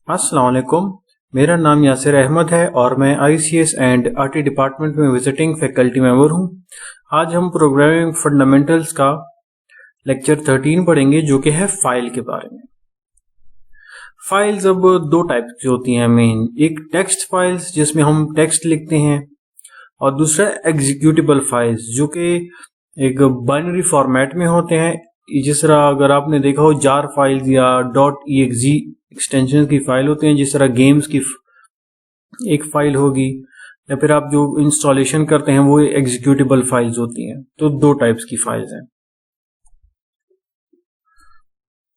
अस्सलाम वालेकुम। मेरा नाम यासिर अहमद है और मैं ICS एंड RT डिपार्टमेंट में विजिटिंग फैकल्टी मेंबर हूं। आज हम प्रोग्रामिंग फंडामेंटल्स का लेक्चर 13 पढ़ेंगे जो कि है फाइल के बारे में। फाइल्स अब दो टाइप की होती हैं मेन, एक टेक्स्ट फाइल्स जिसमें हम टेक्स्ट लिखते हैं और दूसरा एग्जीक्यूटेबल फाइल्स जो कि एक बाइनरी फॉर्मेट में होते हैं। जिस तरह अगर आपने देखा हो जार फाइल्स या .exe एक्सटेंशन की फाइल होते हैं, जिस तरह गेम्स की एक फाइल होगी या फिर आप जो इंस्टॉलेशन करते हैं वो एग्जीक्यूटेबल फाइल्स होती हैं। तो दो टाइप्स की फाइल्स हैं।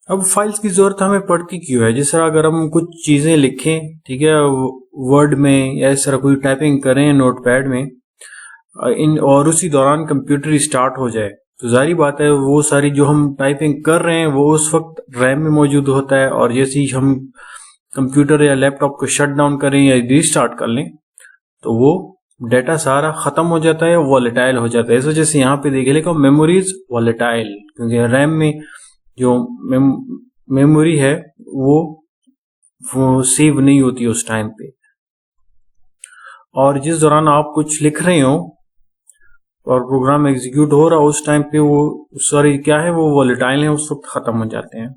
अब फाइल्स की जरूरत हमें पड़ती क्यों है? जिस तरह अगर हम कुछ चीजें लिखें, ठीक है, वर्ड में या इस तरह कोई टाइपिंग करें नोटपैड में और उसी दौरान कंप्यूटर स्टार्ट हो जाए तो जाहिर बात है वो सारी जो हम टाइपिंग कर रहे हैं वो उस वक्त रैम में मौजूद होता है, और जैसे ही हम कंप्यूटर या लैपटॉप को शट डाउन करें या रीस्टार्ट कर लें तो वो डाटा सारा खत्म हो जाता है, वॉलेटाइल हो जाता है। इस वजह से यहाँ पे देख लेगा मेमोरीज वॉलेटाइल, क्योंकि रैम में जो मेमोरी है वो सेव नहीं होती उस टाइम पे, और जिस दौरान आप कुछ लिख रहे हो और प्रोग्राम एग्जीक्यूट हो रहा है उस टाइम पे वो वो वॉलेटाइल है, उस वक्त खत्म हो जाते हैं।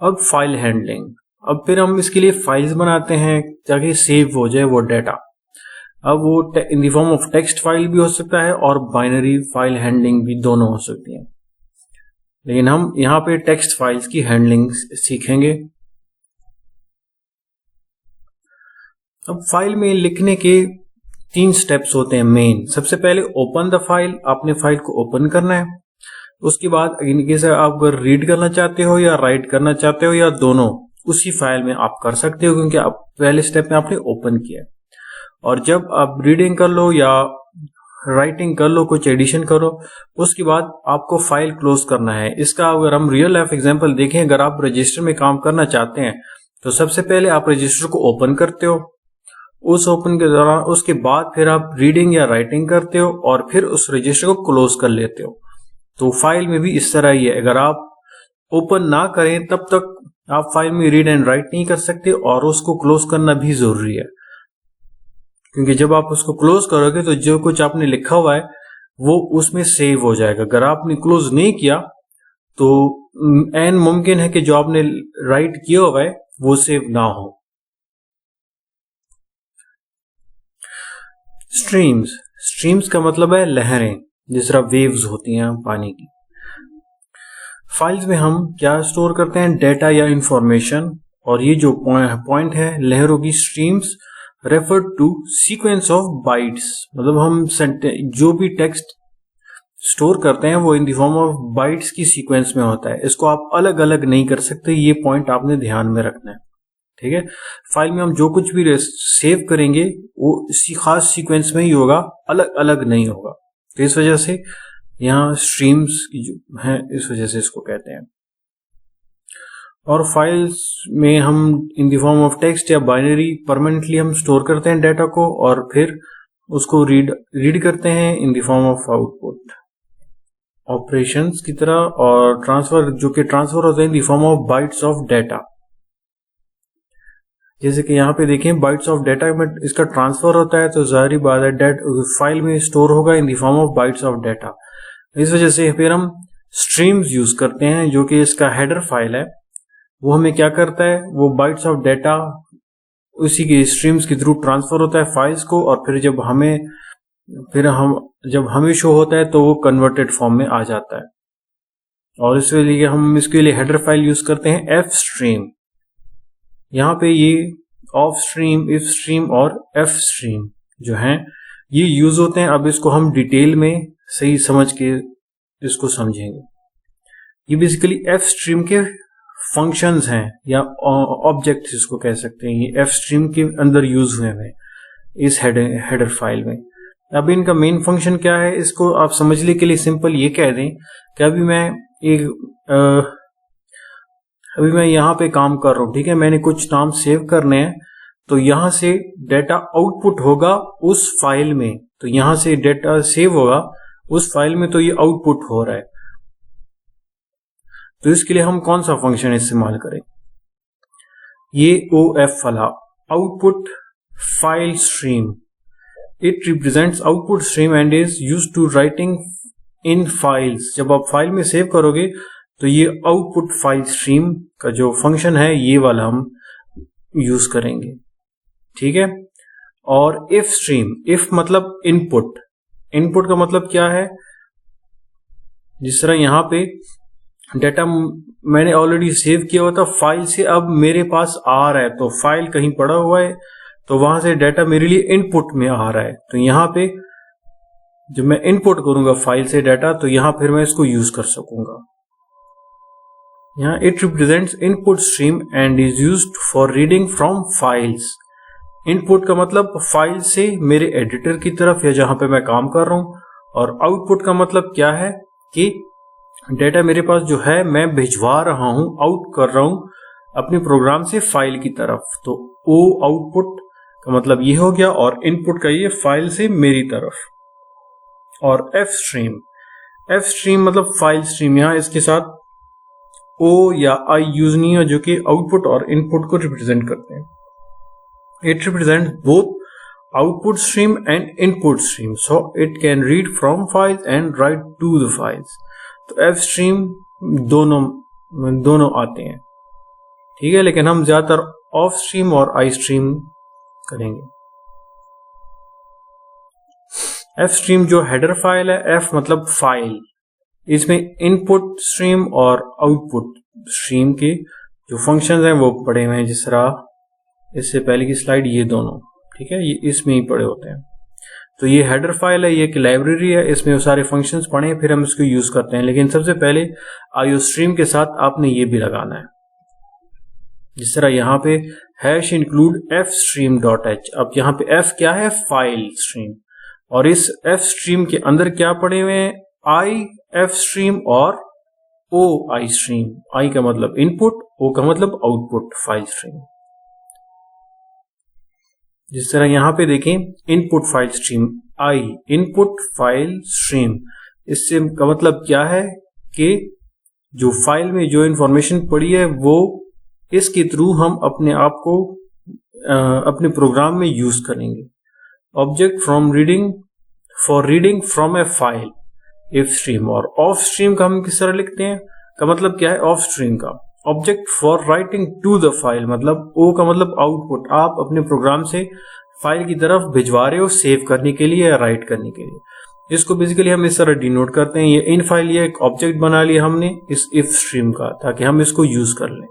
अब फाइल हैंडलिंग, अब फिर हम इसके लिए फाइल्स बनाते हैं ताकि सेव हो जाए वो डाटा। अब वो in the form of text file भी हो सकता है और बाइनरी फाइल हैंडलिंग भी दोनों हो सकती है, लेकिन हम यहाँ पे टेक्स्ट फाइल्स की हैंडलिंग सीखेंगे। अब फाइल में लिखने के 3 स्टेप्स होते हैं मेन। सबसे पहले ओपन द फाइल, आपने फाइल को ओपन करना है। उसके बाद इनकेस आप अगर रीड करना चाहते हो या राइट करना चाहते हो या दोनों उसी फाइल में आप कर सकते हो, क्योंकि आप पहले स्टेप में आपने ओपन किया। और जब आप रीडिंग कर लो या राइटिंग कर लो, कुछ एडिशन करो, उसके बाद आपको फाइल क्लोज करना है। इसका अगर हम रियल लाइफ एग्जांपल देखें, अगर आप रजिस्टर में काम करना चाहते हैं तो सबसे पहले आप रजिस्टर को ओपन करते हो, उस ओपन के दौरान उसके बाद फिर आप रीडिंग या राइटिंग करते हो और फिर उस रजिस्टर को क्लोज कर लेते हो। तो फाइल में भी इस तरह ही है, अगर आप ओपन ना करें तब तक आप फाइल में रीड एंड राइट नहीं कर सकते, और उसको क्लोज करना भी जरूरी है, क्योंकि जब आप उसको क्लोज करोगे तो जो कुछ आपने लिखा हुआ है वो उसमें सेव हो जाएगा। अगर आपने क्लोज नहीं किया तो एन मुमकिन है कि जो आपने राइट किया हुआ है वो सेव ना हो। स्ट्रीम्स का मतलब है लहरें, जिस तरह वेव्स होती हैं पानी की। फाइल्स में हम क्या स्टोर करते हैं? डेटा या इंफॉर्मेशन, और ये जो पॉइंट है लहरों की, streams refer to sequence of bytes, मतलब हम जो भी टेक्स्ट स्टोर करते हैं वो in the form of bytes की सीक्वेंस में होता है। इसको आप अलग अलग नहीं कर सकते, ये पॉइंट आपने ध्यान में रखना है, ठीक है। फाइल में हम जो कुछ भी सेव करेंगे वो इसी खास सीक्वेंस में ही होगा, अलग अलग नहीं होगा। तो इस वजह से यहाँ स्ट्रीम्स की जो है इस वजह से इसको कहते हैं। और फाइल्स में हम इन द फॉर्म ऑफ टेक्स्ट या बाइनरी परमानेंटली हम स्टोर करते हैं डाटा को, और फिर उसको रीड करते हैं इन the form of output operations की तरह, और ट्रांसफर जो कि ट्रांसफर होते हैं इन the form of bytes of data. जैसे कि यहाँ पे देखें बाइट्स ऑफ डाटा में इसका ट्रांसफर होता है, तो जाहिर बात है फाइल में स्टोर होगा इन the form of bytes of data. इस वजह से फिर हम स्ट्रीम्स यूज करते हैं, जो कि इसका हेडर फाइल है। वो हमें क्या करता है, वो बाइट्स ऑफ डाटा उसी के स्ट्रीम्स के थ्रू ट्रांसफर होता है फाइल्स को, और फिर जब हमें शो होता है तो वो कन्वर्टेड फॉर्म में आ जाता है। और इसके लिए हेडर फाइल यूज करते हैं एफ स्ट्रीम। यहाँ पे ये ऑफ स्ट्रीम, इफ स्ट्रीम और एफ स्ट्रीम जो हैं ये यूज होते हैं। अब इसको हम डिटेल में सही समझ के इसको समझेंगे। ये बेसिकली एफ स्ट्रीम के फंक्शंस हैं या ऑब्जेक्ट्स इसको कह सकते हैं, ये एफ स्ट्रीम के अंदर यूज हुए हैं इस हेडर फाइल में। अब इनका मेन फंक्शन क्या है, इसको आप समझने के लिए सिंपल ये कह दें कि अभी मैं यहाँ पे काम कर रहा हूँ, ठीक है, मैंने कुछ नाम सेव करने हैं, तो यहां से डेटा आउटपुट होगा उस फाइल में, तो यहां से डेटा सेव होगा उस फाइल में, तो ये आउटपुट हो रहा है। तो इसके लिए हम कौन सा फंक्शन इस्तेमाल करें? ये OF वाला output file stream, it represents output stream and is used to writing in files. जब आप फाइल में सेव करोगे तो ये आउटपुट फाइल स्ट्रीम का जो फंक्शन है ये वाला हम यूज करेंगे, ठीक है। और इफ स्ट्रीम, इफ मतलब इनपुट, इनपुट का मतलब क्या है, जिस तरह यहां पे डेटा मैंने ऑलरेडी सेव किया हुआ था फाइल से, अब मेरे पास आ रहा है, तो फाइल कहीं पड़ा हुआ है तो वहां से डेटा मेरे लिए इनपुट में आ रहा है, तो यहां पे जब मैं इनपुट करूंगा फाइल से डाटा तो यहां फिर मैं इसको यूज कर सकूंगा। यहाँ it represents input stream and is used for reading from files. Input का मतलब फाइल से मेरे एडिटर की तरफ या जहां पे मैं काम कर रहा हूं, और आउटपुट का मतलब क्या है कि डेटा मेरे पास जो है मैं भिजवा रहा हूं, आउट कर रहा हूं अपने प्रोग्राम से फाइल की तरफ, तो ओ आउटपुट का मतलब ये हो गया और इनपुट का ये फाइल से मेरी तरफ। और एफ स्ट्रीम, एफ स्ट्रीम मतलब फाइल स्ट्रीम, यहां इसके साथ ओ या आई यूज नहीं है, जो कि आउटपुट और इनपुट को रिप्रेजेंट करते हैं। It represent both output stream and input stream, so it can read from files and write to the files. तो एफ स्ट्रीम दोनों आते हैं, ठीक है, लेकिन हम ज्यादातर ऑफ स्ट्रीम और आई स्ट्रीम करेंगे। एफ स्ट्रीम जो हेडर फाइल है, एफ मतलब फाइल, इसमें इनपुट स्ट्रीम और आउटपुट स्ट्रीम के जो फंक्शंस हैं वो पड़े हुए हैं, जिस तरह इससे पहले की स्लाइड ये दोनों, ठीक है, ये इसमें ही पड़े होते हैं। तो ये हेडर फाइल है, ये एक लाइब्रेरी है, इसमें वो सारे फंक्शंस पड़े हैं, फिर हम इसको यूज करते हैं। लेकिन सबसे पहले आईओ स्ट्रीम के साथ आपने ये भी लगाना है, जिस तरह यहाँ पे hash include F stream dot H. अब यहाँ पे एफ क्या है, फाइल स्ट्रीम, और इस एफ स्ट्रीम के अंदर क्या पड़े हुए हैं, आई एफ स्ट्रीम और ओ आई स्ट्रीम। आई का मतलब इनपुट, ओ का मतलब आउटपुट फाइल स्ट्रीम। जिस तरह यहां पे देखें इनपुट फाइल स्ट्रीम, आई इनपुट फाइल स्ट्रीम, इससे का मतलब क्या है कि जो फाइल में जो इंफॉर्मेशन पड़ी है वो इसके थ्रू हम अपने आप को अपने प्रोग्राम में यूज करेंगे। Object from reading, for reading from A file, if stream. और ऑफ स्ट्रीम का हम किस तरह लिखते हैं, का मतलब क्या है ऑफ स्ट्रीम का, object for writing to the file, मतलब ओ का मतलब आउटपुट, आप अपने प्रोग्राम से फाइल की तरफ भिजवा रहे हो सेव करने के लिए या राइट करने के लिए। इसको बेसिकली हम इस तरह डिनोट करते हैं, ये इन फाइल, ये एक ऑब्जेक्ट बना लिया हमने इस इफ स्ट्रीम का, ताकि हम इसको यूज कर लें।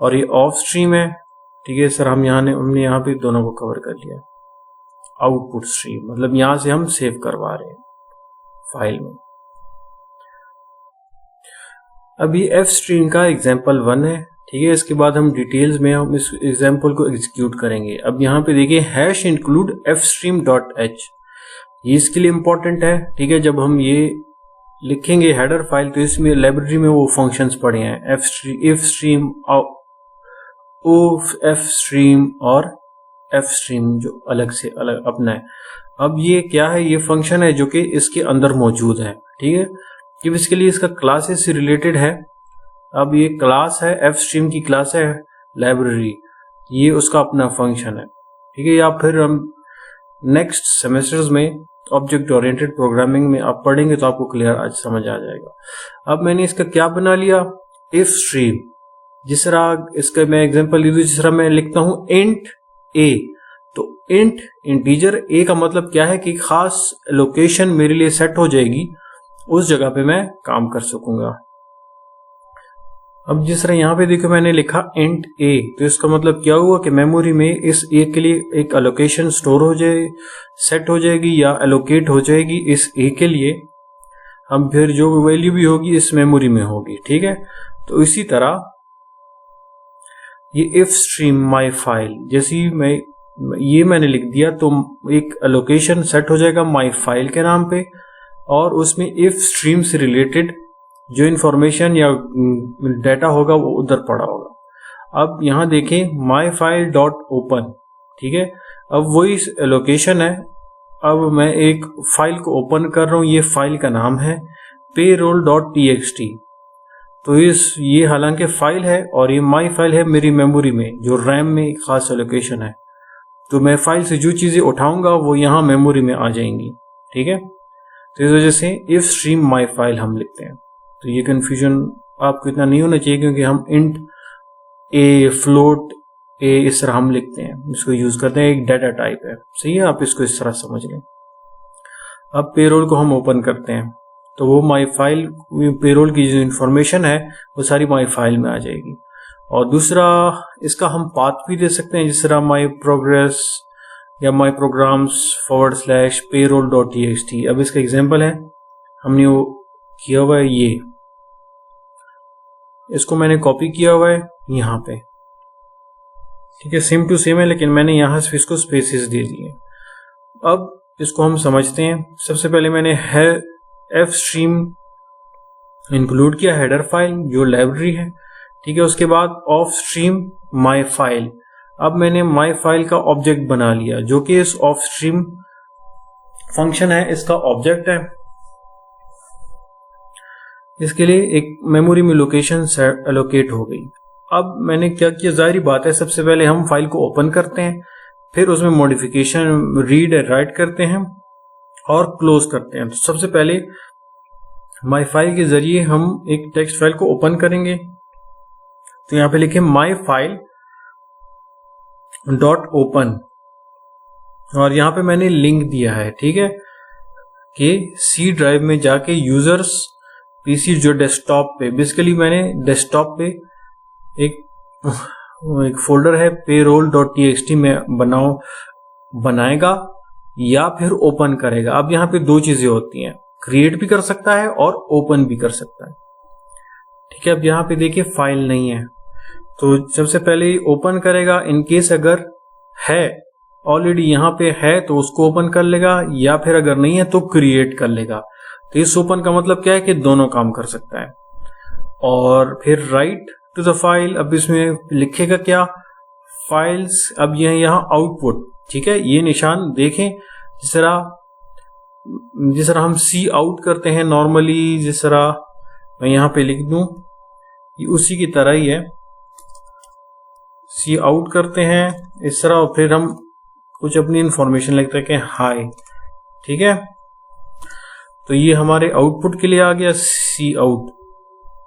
और ये ऑफ स्ट्रीम है, ठीक है सर, हमने यहाँ पे दोनों को कवर कर लिया। आउटपुट स्ट्रीम मतलब यहां से हम सेव करवा रहे हैं फाइल में। अब ये एफ स्ट्रीम का एग्जाम्पल 1 है, ठीक है, इसके बाद हम डिटेल्स में हम इस एग्जाम्पल को एग्जीक्यूट करेंगे। अब यहाँ पे देखिए hash include F stream dot H, ये इसके लिए इंपॉर्टेंट है, ठीक है। जब हम ये लिखेंगे हेडर फाइल तो इसमें लाइब्रेरी में वो फंक्शंस पड़े हैं, F stream, O F stream और एफ स्ट्रीम जो अलग से अलग अपना है। अब ये क्या है, ये फंक्शन है जो कि इसके अंदर मौजूद है, ठीक है, कि इसके लिए इसका क्लासेस से रिलेटेड है। अब ये क्लास है, एफ स्ट्रीम की क्लास है लाइब्रेरी, ये उसका अपना फंक्शन है, ठीक है। या फिर हम नेक्स्ट सेमेस्टर्स में ऑब्जेक्ट ओरिएंटेड प्रोग्रामिंग में आप पढ़ेंगे तो आपको क्लियर आज समझ आ जाएगा। अब मैंने इसका क्या बना लिया, इफ स्ट्रीम, जिस तरह इसका मैं एग्जांपल ले दूं, जिस तरह मैं लिखता हूं इंट ए, तो इंट इंटीजर ए का मतलब क्या है कि खास लोकेशन मेरे लिए सेट हो जाएगी, उस जगह पे मैं काम कर सकूंगा। अब जिस तरह यहां पे देखो मैंने लिखा इंट ए, तो इसका मतलब क्या हुआ कि मेमोरी में इस ए के लिए एक एलोकेशन स्टोर हो जाए, सेट हो जाएगी या एलोकेट हो जाएगी इस ए के लिए। हम फिर जो वैल्यू भी होगी इस मेमोरी में होगी, ठीक है। तो इसी तरह ये इफ स्ट्रीम माई फाइल, जैसी मैंने लिख दिया तो एक एलोकेशन सेट हो जाएगा माई फाइल के नाम पे, और उसमें इफ स्ट्रीम से रिलेटेड जो इंफॉर्मेशन या डाटा होगा वो उधर पड़ा होगा। अब यहां देखें माई फाइल डॉट ओपन, ठीक है, अब वही लोकेशन है। अब मैं एक फाइल को ओपन कर रहा हूं, ये फाइल का नाम है payroll.txt। तो ये हालांकि फाइल है और ये माई फाइल है मेरी मेमोरी में, जो रैम में एक खास एलोकेशन है। तो मैं फाइल से जो चीजें उठाऊंगा वो यहाँ मेमोरी में आ जाएंगी। ठीक है, तो इस वजह से इफ स्ट्रीम माई फाइल हम लिखते हैं। तो ये कंफ्यूजन आपको इतना नहीं होना चाहिए, क्योंकि हम इंट ए, फ्लोट ए इस तरह हम लिखते हैं, इसको यूज करते हैं, एक डाटा टाइप है। सही है, आप इसको इस तरह समझ लें। अब पेरोल को हम ओपन करते हैं तो वो माई फाइल, पेरोल की जो इन्फॉर्मेशन है वो सारी माई फाइल में आ जाएगी। और दूसरा, इसका हम पाथ भी दे सकते हैं, जिस तरह माई प्रोग्रेस या माई प्रोग्राम्स / payroll.txt। अब इसका एग्जांपल है, हमने वो किया हुआ है, ये इसको मैंने कॉपी किया हुआ है यहाँ पे। ठीक है, सेम टू सेम है, लेकिन मैंने यहाँ से इसको स्पेसेस दे दिए। अब इसको हम समझते हैं। सबसे पहले मैंने एफ स्ट्रीम इंक्लूड किया, हेडर फाइल जो लाइब्रेरी है। ठीक है, उसके बाद ऑफ स्ट्रीम माई फाइल। अब मैंने माई फाइल का ऑब्जेक्ट बना लिया, जो कि इस ऑफ स्ट्रीम फंक्शन है, इसका ऑब्जेक्ट है। इसके लिए एक मेमोरी में लोकेशन एलोकेट हो गई। अब मैंने क्या किया, जाहिर बात है, सबसे पहले हम फाइल को ओपन करते हैं, फिर उसमें मॉडिफिकेशन रीड एंड राइट करते हैं और क्लोज करते हैं। तो सबसे पहले माई फाइल के जरिए हम एक टेक्स्ट फाइल को ओपन करेंगे। तो यहां पे लिखे माई फाइल डॉट ओपन, और यहां पे मैंने लिंक दिया है। ठीक है, कि सी ड्राइव में जाके यूजर्स पीसी जो डेस्कटॉप पे, बेसिकली मैंने डेस्कटॉप पे एक फोल्डर है payroll.txt में बनाएगा या फिर ओपन करेगा। अब यहाँ पे दो चीजें होती हैं, क्रिएट भी कर सकता है और ओपन भी कर सकता है। ठीक है, अब यहाँ पे देखिए फाइल नहीं है, तो सबसे पहले ओपन करेगा। इनकेस अगर है, ऑलरेडी यहाँ पे है, तो उसको ओपन कर लेगा, या फिर अगर नहीं है तो क्रिएट कर लेगा। तो इस ओपन का मतलब क्या है कि दोनों काम कर सकता है। और फिर राइट टू द फाइल, अब इसमें लिखेगा क्या, फाइल्स। अब यह यहाँ आउटपुट, ठीक है, ये निशान देखें, जिस तरह हम सी आउट करते हैं नॉर्मली, जिस तरह मैं यहाँ पे लिख दूं, ये उसी की तरह ही है। सी आउट करते हैं इस तरह, और फिर हम कुछ अपनी इंफॉर्मेशन लिखते हैं कि हाय। ठीक है, तो ये हमारे आउटपुट के लिए आ गया सी आउट।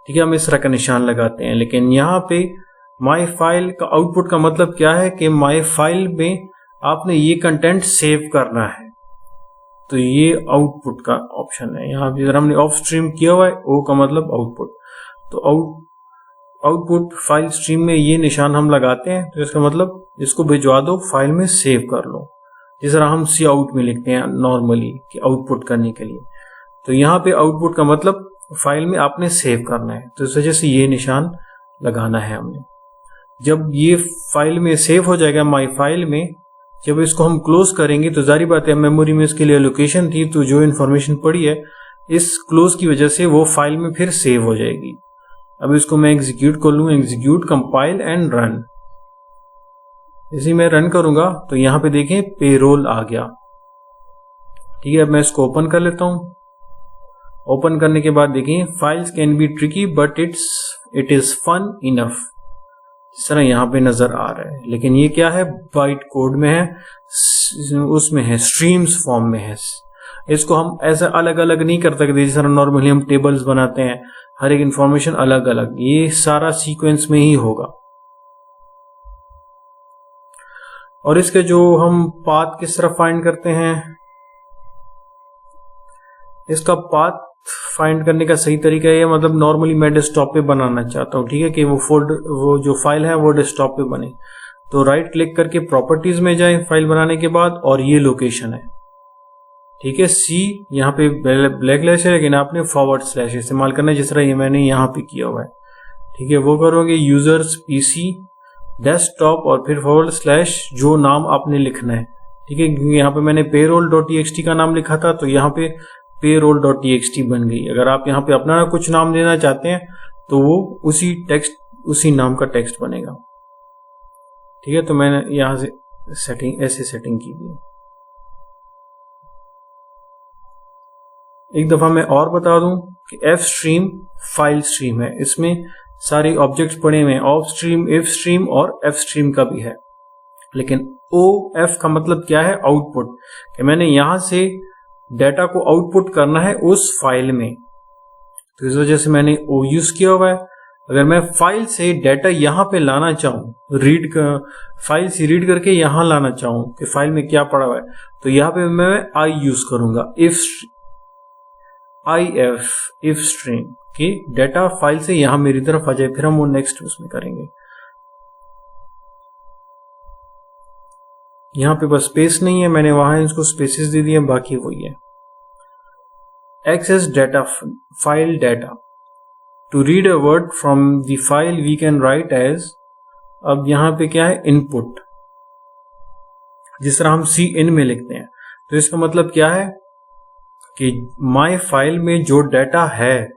ठीक है, हम इस तरह का निशान लगाते हैं। लेकिन यहाँ पे माई फाइल का आउटपुट का मतलब क्या है कि माई फाइल में आपने ये कंटेंट सेव करना है, तो ये आउटपुट का ऑप्शन है। यहाँ पे हमने ऑफ स्ट्रीम किया हुआ है, ओ का मतलब आउटपुट। तो आउटपुट फाइल स्ट्रीम में ये निशान हम लगाते हैं, तो इसका मतलब इसको भिजवा दो, फाइल में सेव कर लो, जिस तरह हम सी आउट में लिखते हैं नॉर्मली कि आउटपुट करने के लिए। तो यहाँ पे आउटपुट का मतलब फाइल में आपने सेव करना है, तो इस वजह से ये निशान लगाना है हमने। जब ये फाइल में सेव हो जाएगा माई फाइल में, जब इसको हम क्लोज करेंगे तो जारी बात है मेमोरी में इसके लिए लोकेशन थी, तो जो इन्फॉर्मेशन पड़ी है इस क्लोज की वजह से वो फाइल में फिर सेव हो जाएगी। अब इसको मैं एग्जीक्यूट कर लूँ, एग्जीक्यूट कंपाइल एंड रन। इसी में रन करूंगा तो यहाँ पे देखें पेरोल आ गया। ठीक है, अब मैं इसको ओपन कर लेता हूं। ओपन करने के बाद देखिए files can be tricky but it is fun enough, इस तरह यहाँ पे नजर आ रहा है। लेकिन ये क्या है, बाइट कोड में है, उसमें है, स्ट्रीम्स फॉर्म में है। इसको हम ऐसा अलग अलग नहीं कर सकते, जिस तरह नॉर्मली हम टेबल्स बनाते हैं, हर एक इंफॉर्मेशन अलग अलग। ये सारा सीक्वेंस में ही होगा। और इसके जो हम पाथ किस तरह फाइंड करते हैं, इसका पाथ फाइंड करने का सही तरीका है, मतलब नॉर्मली मैं डेस्कटॉप पे बनाना चाहता हूं, ठीक है, कि वो जो फाइल है वो डेस्कटॉप पे बने। तो राइट क्लिक करके प्रॉपर्टीज में जाए फाइल बनाने के बाद, और ये लोकेशन है। ठीक है, सी यहाँ पे ब्लैक लैश है, लेकिन आपने / इस्तेमाल करना है, जिस तरह ये मैंने यहाँ पे किया हुआ है। ठीक है, वो करोगे यूजर्स पीसी डेस्कटॉप और फिर / जो नाम आपने लिखना है। ठीक है, क्योंकि यहाँ पे मैंने payroll.txt का नाम लिखा था, तो यहाँ पे payroll.txt बन गई। अगर आप यहाँ पे अपना कुछ नाम देना चाहते हैं तो वो उसी नाम का टेक्स्ट बनेगा। ठीक है, तो मैंने यहाँ से ऐसे सेटिंग की थी। एक दफा मैं और बता दूं कि एफ स्ट्रीम फाइल स्ट्रीम है, इसमें सारे ऑब्जेक्ट्स पड़े हुए हैं, ऑफ स्ट्रीम, इफ स्ट्रीम और एफ स्ट्रीम का भी है। लेकिन ओ एफ का मतलब क्या है? आउटपुट, कि मैंने यहां से डाटा को आउटपुट करना है उस फाइल में, तो इस वजह से मैंने ओ यूज किया हुआ है। अगर मैं फाइल से डाटा यहां पे लाना चाहूं, फाइल से रीड करके यहां लाना चाहूं कि फाइल में क्या पड़ा हुआ है, तो यहां पे मैं आई यूज करूंगा, इफ स्ट्रीम, कि डाटा फाइल से यहां मेरी तरफ आ जाए, फिर हम वो नेक्स्ट उसमें करेंगे। यहां पे बस स्पेस नहीं है, मैंने वहां इसको स्पेसेस दे दिए, बाकी वही है। Access data, file data, to read a word from the file we can write as, अब यहां पे क्या है? इनपुट, जिस तरह हम सी इन में लिखते हैं। तो इसका मतलब क्या है कि माई फाइल में जो डाटा है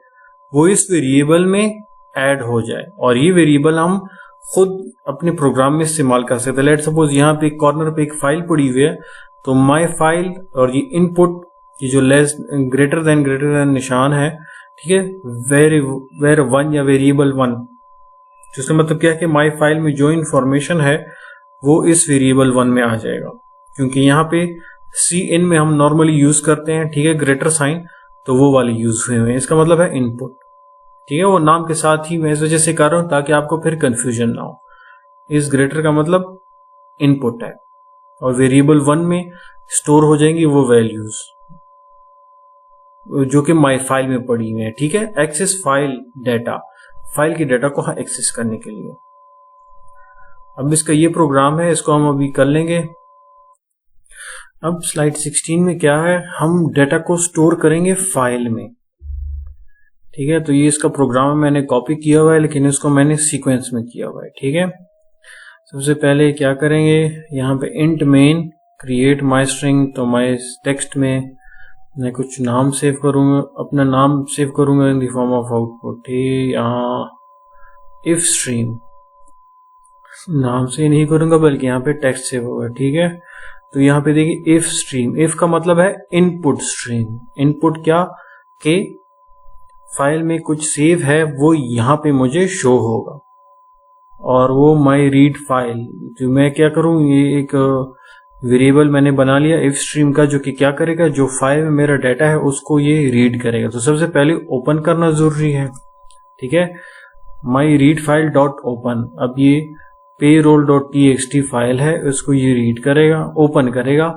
वो इस वेरिएबल में ऐड हो जाए, और ये वेरिएबल हम खुद अपने प्रोग्राम में इस्तेमाल कर सकते हैं। लेट सपोज यहाँ पे कॉर्नर पे एक फाइल पड़ी हुई है, तो माई फाइल और ये इनपुट, ये जो लेस ग्रेटर देन निशान है, ठीक है, वेर वन या वेरिएबल वन, जिसका मतलब क्या है कि माई फाइल में जो इंफॉर्मेशन है वो इस वेरिएबल वन में आ जाएगा, क्योंकि यहाँ पे सी इन में हम नॉर्मली यूज करते हैं, ठीक है, ग्रेटर साइन, तो वो वाले यूज हुए हैं। इसका मतलब है इनपुट, ठीक है, वो नाम के साथ ही मैं इस वजह से कर रहा हूं ताकि आपको फिर कंफ्यूजन ना हो। इस ग्रेटर का मतलब इनपुट है, और वेरिएबल वन में स्टोर हो जाएंगी वो वैल्यूज जो कि माई फाइल में पड़ी हुई है, ठीक है। एक्सेस फाइल डाटा, फाइल की डाटा को एक्सेस करने के लिए। अब इसका ये प्रोग्राम है, इसको हम अभी कर लेंगे। अब स्लाइड 16 में क्या है, हम डाटा को स्टोर करेंगे फाइल में, ठीक है। तो ये इसका प्रोग्राम मैंने कॉपी किया हुआ है, लेकिन इसको मैंने सीक्वेंस में किया हुआ है, ठीक है। सबसे पहले क्या करेंगे, यहाँ पे int main create my string, तो माई टेक्स्ट में मैं कुछ नाम सेव करूंगा, अपना नाम सेव करूंगा इन द फॉर्म ऑफ आउटपुट, ठीक। यहाँ इफ स्ट्रीम नाम से नहीं करूंगा, बल्कि यहाँ पे टेक्स्ट सेव होगा, ठीक है। तो यहाँ पे देखिए इफ स्ट्रीम, इफ का मतलब है इनपुट स्ट्रीम। इनपुट क्या के फाइल में कुछ सेव है वो यहाँ पे मुझे शो होगा, और वो माई रीड फाइल, तो मैं क्या करूं, ये एक वेरिएबल मैंने बना लिया इफ स्ट्रीम का, जो कि क्या करेगा, जो फाइल में मेरा डाटा है उसको ये रीड करेगा। तो सबसे पहले ओपन करना जरूरी है, ठीक है। माई रीड फाइल डॉट ओपन, अब ये payroll.txt फाइल है, उसको ये रीड करेगा, ओपन करेगा।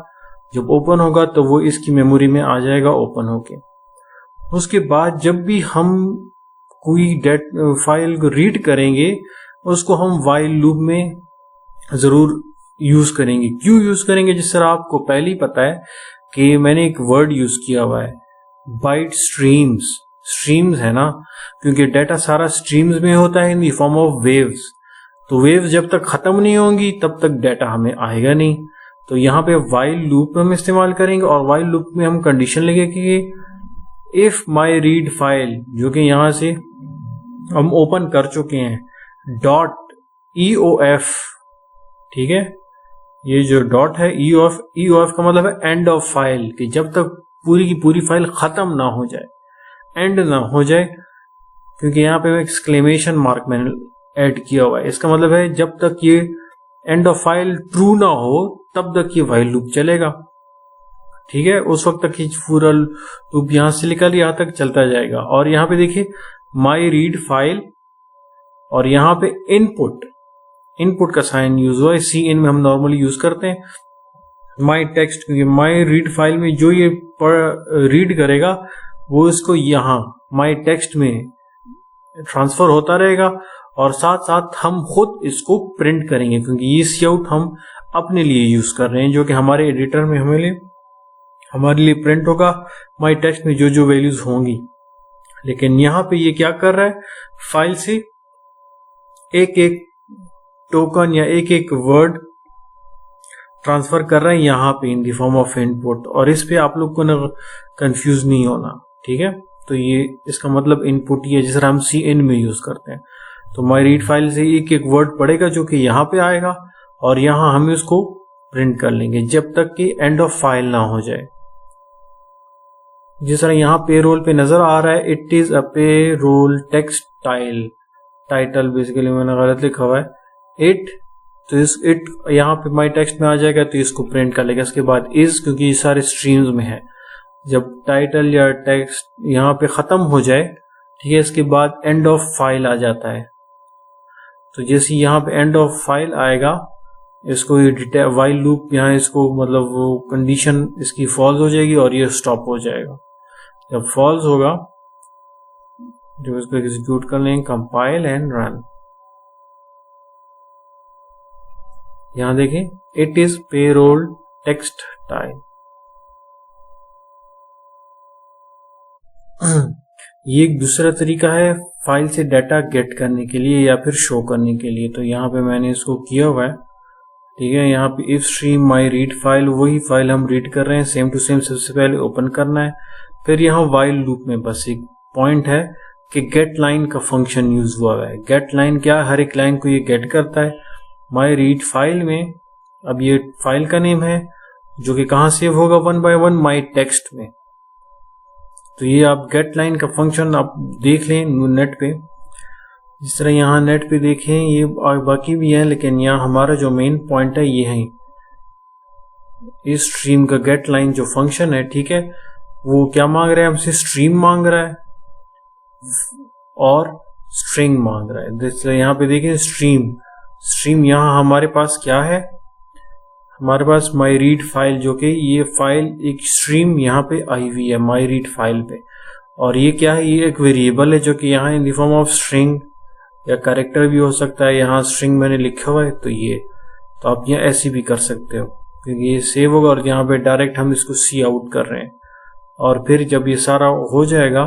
जब ओपन होगा तो वो इसकी मेमोरी में आ जाएगा ओपन होके। उसके बाद जब भी हम कोई फाइल को रीड करेंगे उसको हम वाइल लूप में जरूर यूज करेंगे। क्यों यूज करेंगे? जिस तरह आपको पहले ही पता है कि मैंने एक वर्ड यूज किया हुआ है, बाइट स्ट्रीम्स। स्ट्रीम्स है ना, क्योंकि डाटा सारा स्ट्रीम्स में होता है इन द फॉर्म ऑफ वेव्स। तो वेव्स जब तक खत्म नहीं होंगी तब तक डाटा हमें आएगा नहीं। तो यहाँ पे वाइल लूप हम इस्तेमाल करेंगे, और वाइल लूप में हम कंडीशन लेंगे कि इफ माई रीड फाइल, जो कि यहां से हम ओपन कर चुके हैं, डॉट EOF, ठीक है, ये जो डॉट है EOF का मतलब है एंड ऑफ फाइल, कि जब तक पूरी की पूरी फाइल खत्म ना हो जाए, एंड ना हो जाए, क्योंकि यहाँ पे एक्सक्लेमेशन मार्क मैंने ऐड किया हुआ है। इसका मतलब है जब तक ये एंड ऑफ फाइल ट्रू ना हो तब तक ये वाइल लूप चलेगा, ठीक है। उस वक्त तक ही पूरा लूप यहां से लेकर यहां तक चलता जाएगा। और यहाँ पे देखिए माई रीड फाइल, और यहाँ पे इनपुट का साइन यूज हुआ है, सी इन में हम नॉर्मली यूज करते हैं। माई टेक्स्ट, क्योंकि माई रीड फाइल में जो ये रीड करेगा वो इसको यहाँ माई टेक्स्ट में ट्रांसफर होता रहेगा, और साथ साथ हम खुद इसको प्रिंट करेंगे, क्योंकि ये सीआउट हम अपने लिए यूज कर रहे हैं, जो कि हमारे एडिटर में हमारे लिए प्रिंट होगा माई टेक्स्ट में जो जो वैल्यूज होंगी। लेकिन यहाँ पे ये क्या कर रहा है, फाइल से एक एक टोकन या एक एक वर्ड ट्रांसफर कर रहा है यहाँ पे इन द फॉर्म ऑफ इनपुट। और इस पे आप लोग को ना कंफ्यूज नहीं होना, ठीक है। तो ये इसका मतलब इनपुट ही है, जिस तरह हम सी इन में यूज करते हैं। तो माई रीड फाइल से एक एक वर्ड पड़ेगा जो कि यहाँ पे आएगा, और यहाँ हम इसको प्रिंट कर लेंगे जब तक कि एंड ऑफ फाइल ना हो जाए। जिस तरह यहाँ पेरोल पे नजर आ रहा है, it is a payroll text title basically मैंने गलत लिखा हुआ है इट, तो इस इट यहाँ पे माई टेक्स्ट में आ जाएगा तो इसको प्रिंट कर लेगा। इसके बाद इज, क्योंकि ये सारे स्ट्रीम्स में है, जब टाइटल या टेक्स्ट यहाँ पे खत्म हो जाए, ठीक है, इसके बाद एंड ऑफ फाइल आ जाता है। तो जैसे यहाँ पे एंड ऑफ फाइल आएगा, इसको ये वाइल लूप यहाँ इसको मतलब वो कंडीशन इसकी फॉल्स हो जाएगी और ये स्टॉप हो जाएगा। जब फॉल्स होगा, जब इसको एग्जीक्यूट कर लेंगे, कंपाइल एंड रन, यहां देखें it is payroll text type. ये एक दूसरा तरीका है फाइल से डाटा गेट करने के लिए या फिर शो करने के लिए। तो यहाँ पे मैंने इसको किया हुआ है, ठीक है। यहाँ पे if stream my read file, वही फाइल हम रीड कर रहे हैं, सेम टू सेम सबसे पहले ओपन करना है। फिर यहाँ वाइल लूप में बस एक पॉइंट है कि गेट लाइन का फंक्शन यूज हुआ है। गेट लाइन क्या है, हर एक लाइन को ये गेट करता है माई रीड फाइल में। अब ये फाइल का नेम है जो कि कहाँ सेव होगा, 1 by 1 माई टेक्स्ट में। तो ये आप गेट लाइन का फंक्शन आप देख लें नेट पे, जिस तरह यहाँ नेट पे देखें, ये बाकी भी है, लेकिन यहाँ हमारा जो मेन पॉइंट है ये है इस स्ट्रीम का गेट लाइन जो फंक्शन है, ठीक है। वो क्या मांग रहा है हमसे, स्ट्रीम मांग रहा है और स्ट्रिंग मांग रहा है। इसलिए यहाँ पे देखें स्ट्रीम यहाँ हमारे पास क्या है, हमारे पास माई रीड फाइल, जो कि ये फाइल एक स्ट्रीम यहाँ पे आई हुई है माई रीड फाइल पे। और ये क्या है, ये एक वेरिएबल है जो कि यहाँ इन द फॉर्म ऑफ स्ट्रिंग या कैरेक्टर भी हो सकता है। यहाँ स्ट्रिंग मैंने लिखा हुआ है, तो ये तो आप यहाँ ऐसे भी कर सकते हो, क्योंकि ये सेव होगा और यहाँ पे डायरेक्ट हम इसको सी आउट कर रहे हैं। और फिर जब ये सारा हो जाएगा,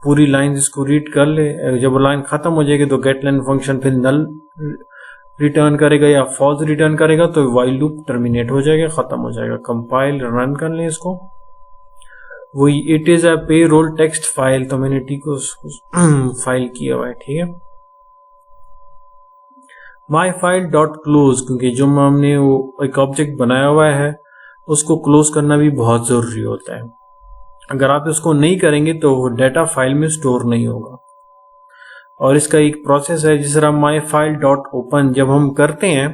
पूरी लाइन इसको रीड कर ले, जब लाइन खत्म हो जाएगी तो गेट लाइन फंक्शन फिर नल रिटर्न करेगा या फॉल्स रिटर्न करेगा, तो वाइल लूप टर्मिनेट हो जाएगा, खत्म हो जाएगा। कंपाइल रन कर लें इसको, वही it is a payroll text file, तो मैंने टी को फाइल किया हुआ है, ठीक है। माई फाइल डॉट क्लोज, क्योंकि जो हमने वो एक ऑब्जेक्ट बनाया हुआ है उसको क्लोज करना भी बहुत जरूरी होता है। अगर आप इसको नहीं करेंगे तो वो डाटा फाइल में स्टोर नहीं होगा। और इसका एक प्रोसेस है, जिस तरह माई फाइल डॉट ओपन जब हम करते हैं,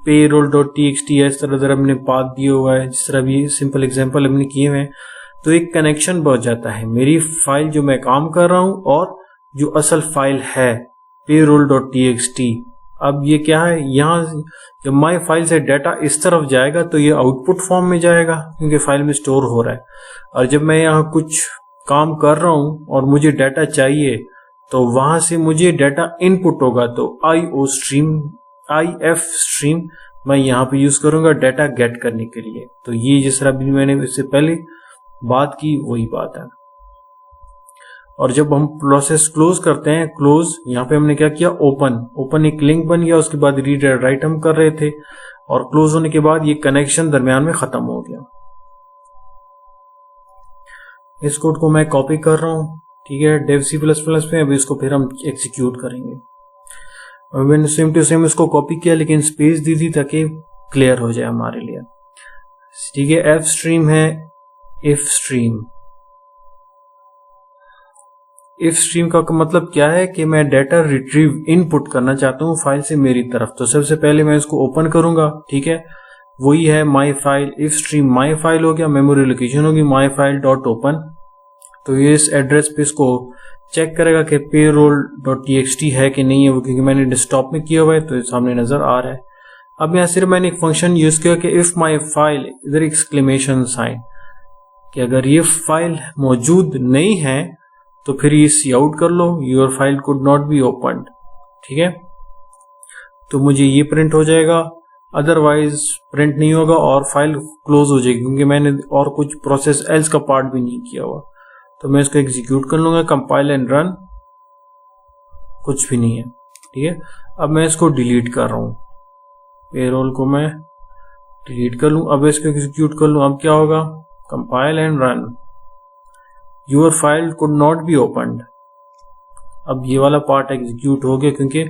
पेरोल डॉट टीएक्सटी इस तरह हमने पाथ दिया हुआ है, जिस तरह भी सिंपल एग्जांपल हमने किए हुए हैं, तो एक कनेक्शन बढ़ जाता है मेरी फाइल जो मैं काम कर रहा हूं और जो असल फाइल है पेरोल डॉट टीएक्सटी। अब ये क्या है, यहाँ जब माई फाइल से डाटा इस तरफ जाएगा तो ये आउटपुट फॉर्म में जाएगा, क्योंकि फाइल में स्टोर हो रहा है। और जब मैं यहाँ कुछ काम कर रहा हूं और मुझे डाटा चाहिए, तो वहां से मुझे डाटा इनपुट होगा, तो IF स्ट्रीम मैं यहाँ पे यूज करूंगा डाटा गेट करने के लिए। तो ये जिस तरह भी मैंने इससे पहले बात की वही बात है। और जब हम प्रोसेस क्लोज करते हैं, क्लोज यहाँ पे हमने क्या किया, ओपन एक लिंक बन गया, उसके बाद रीड राइट हम कर रहे थे, और क्लोज होने के बाद ये कनेक्शन दरमियान में खत्म हो गया। इस कोड को मैं कॉपी कर रहा हूं, ठीक है, डेव C++ में। अभी इसको फिर हम एग्जीक्यूट करेंगे। मैंने सेम टू सेम इसको कॉपी किया, लेकिन स्पेस दी थी ताकि क्लियर हो जाए हमारे लिए, ठीक है। एफ स्ट्रीम है इफ स्ट्रीम का मतलब क्या है कि मैं डाटा रिट्रीव इनपुट करना चाहता हूं फाइल से मेरी तरफ। तो सबसे पहले मैं इसको ओपन करूंगा, ठीक है, वही है my file, if stream my file हो गया, मेमोरी लोकेशन होगी माई फाइल डॉट ओपन। तो ये इस एड्रेस पे इसको चेक करेगा कि पेरोल डॉट टीएक्सटी है कि नहीं है, वो क्योंकि मैंने डेस्कटॉप में किया हुआ है तो सामने नजर आ रहा है। अब यहाँ सिर्फ मैंने एक फंक्शन यूज किया कि इफ माई फाइल, इधर एक्सक्लेमेशन साइन, कि अगर ये फाइल मौजूद नहीं है तो फिर ये सी आउट कर लो, your file could not be opened, ठीक है। तो मुझे ये प्रिंट हो जाएगा, अदरवाइज प्रिंट नहीं होगा और फाइल क्लोज हो जाएगी, क्योंकि मैंने और कुछ प्रोसेस एल्स का पार्ट भी नहीं किया हुआ। तो मैं इसको एग्जीक्यूट कर लूंगा, कंपाइल एंड रन, कुछ भी नहीं है, ठीक है। अब मैं इसको डिलीट कर रहा हूं, पेरोल को मैं डिलीट कर लूं। अब इसको एग्जीक्यूट कर लूं, अब क्या होगा, compile and run, your file could not be opened. अब ये वाला पार्ट एग्जीक्यूट हो गया, क्योंकि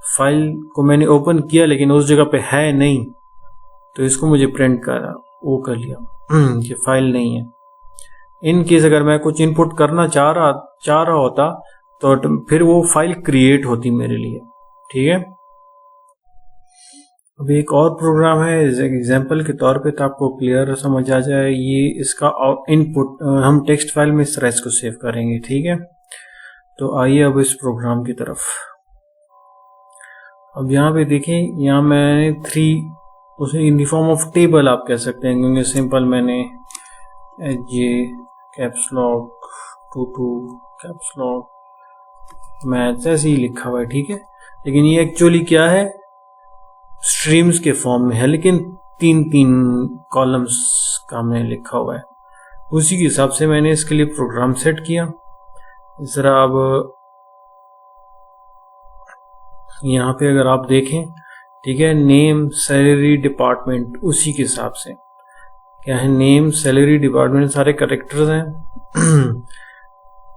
फाइल को मैंने ओपन किया लेकिन उस जगह पे है नहीं, तो इसको मुझे प्रिंट करा, वो कर लिया कि फाइल नहीं है। इन केस अगर मैं कुछ इनपुट करना चाह रहा होता तो फिर वो फाइल क्रिएट होती मेरे लिए। ठीक है, अभी एक और प्रोग्राम है एग्जांपल के तौर पे, तो आपको क्लियर समझ आ जाए। ये इसका इनपुट हम टेक्स्ट फाइल में इस तरह इसको सेव करेंगे। ठीक है, तो आइए अब इस प्रोग्राम की तरफ। अब यहाँ पे देखें, यहाँ मैंने 3 उसे in the form of table आप कह सकते हैं, क्योंकि सिंपल मैंने J caps lock 22 caps lock maths ऐसे ही लिखा हुआ है। ठीक है, लेकिन ये एक्चुअली क्या है, स्ट्रीम्स के फॉर्म में है, लेकिन 3 कॉलम्स का हमने लिखा हुआ है। उसी के हिसाब से मैंने इसके लिए प्रोग्राम सेट किया। जरा अब यहाँ पे अगर आप देखें, ठीक है, नेम सैलरी डिपार्टमेंट, उसी के हिसाब से क्या है, नेम सैलरी डिपार्टमेंट सारे करेक्टर्स हैं।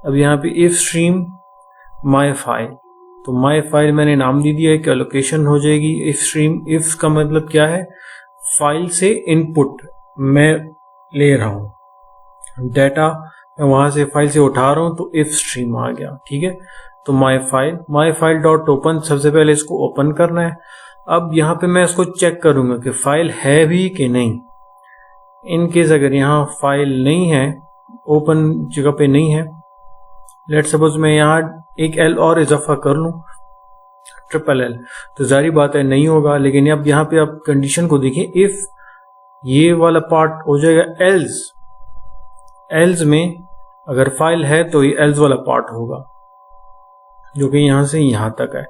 अब यहाँ पे इफ स्ट्रीम माई फाइल, तो माई फाइल मैंने नाम दे दिया है कि लोकेशन हो जाएगी इफ स्ट्रीम। इफ का मतलब क्या है, फाइल से इनपुट मैं ले रहा हूं, डेटा मैं वहां से फाइल से उठा रहा हूं, तो इफ स्ट्रीम आ गया। ठीक है, तो माई फाइल डॉट ओपन, सबसे पहले इसको ओपन करना है। अब यहाँ पे मैं इसको चेक करूंगा कि फाइल है भी कि नहीं। इन केस अगर यहाँ फाइल नहीं है, ओपन जगह पे नहीं है, लेट सपोज मैं यहाँ एक एल और इजाफा कर लूं, ट्रिपल एल, तो जारी बात है नहीं होगा। लेकिन अब यहाँ पे आप कंडीशन को देखें, इफ ये वाला पार्ट हो जाएगा एल्स में अगर फाइल है तो ये एल्स वाला पार्ट होगा, जो कि यहां से यहां तक है।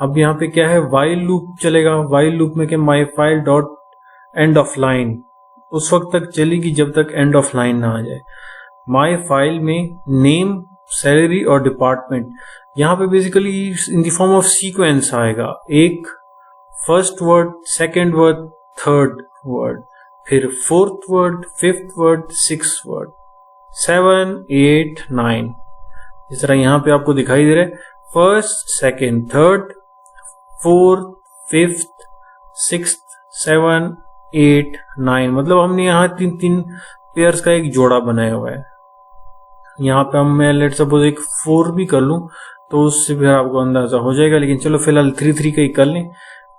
अब यहाँ पे क्या है, वाइल लूप चलेगा। वाइल लूप में क्या, my file dot and of line उस वक्त तक चलेगी जब तक एंड ऑफ लाइन ना आ जाए। माई फाइल में नेम सैलरी और डिपार्टमेंट, यहाँ पे basically in the form of sequence आएगा, एक first word, second word, third word, फिर fourth word, fifth word, sixth word, 7, 8, 9, इस तरह यहाँ पे आपको दिखाई दे रहा है, first, second, third, fourth, fifth, sixth, 7, 8, 9, मतलब हमने यहाँ 3 पेयर्स का एक जोड़ा बनाया हुआ है। यहाँ पे हम मैं लेट सपोज एक 4 भी कर लूं तो उससे फिर आपको अंदाजा हो जाएगा, लेकिन चलो फिलहाल 3 का ही कर लें।